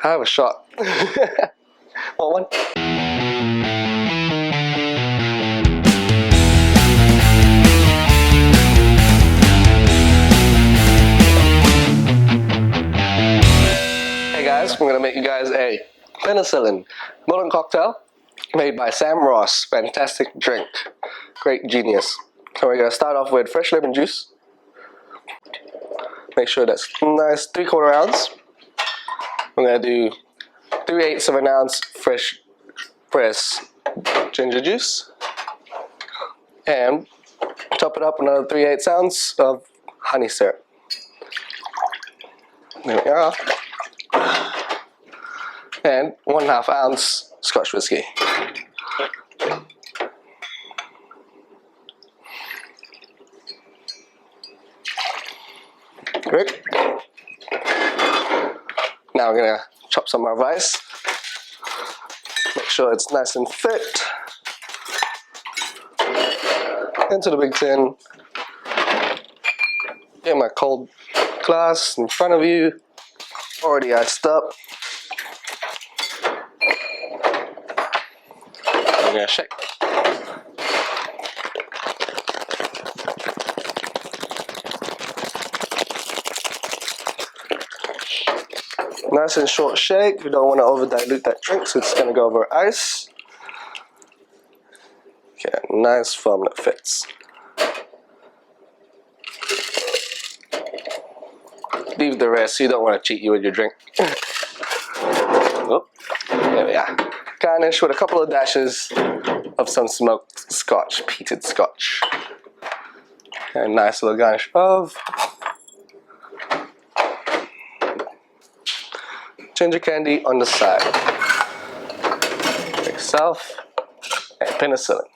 Have a shot. Want one? Hey guys, we're gonna make you guys a Penicillin modern cocktail made by Sam Ross. Fantastic drink, great genius. So we're gonna start off with fresh lemon juice. Make sure that's nice 3/4 ounce. We're gonna do 3/8 of an ounce fresh pressed ginger juice, and top it up another 3/8 ounce of honey syrup. There we are. And 1/2 ounce Scotch whiskey. Great. Now we're gonna chop some of our rice. Make sure it's nice and thick. Into the big tin. Get my cold glass in front of you, already iced up. I'm gonna shake. Nice and short shake. We don't want to over dilute that drink, so it's gonna go over ice. Okay, nice foam that fits. Leave the rest, you don't want to cheat you with your drink. Oh, there we are. Garnish with a couple of dashes of some smoked scotch, peated scotch. And nice little garnish of ginger candy on the side. Make yourself a penicillin.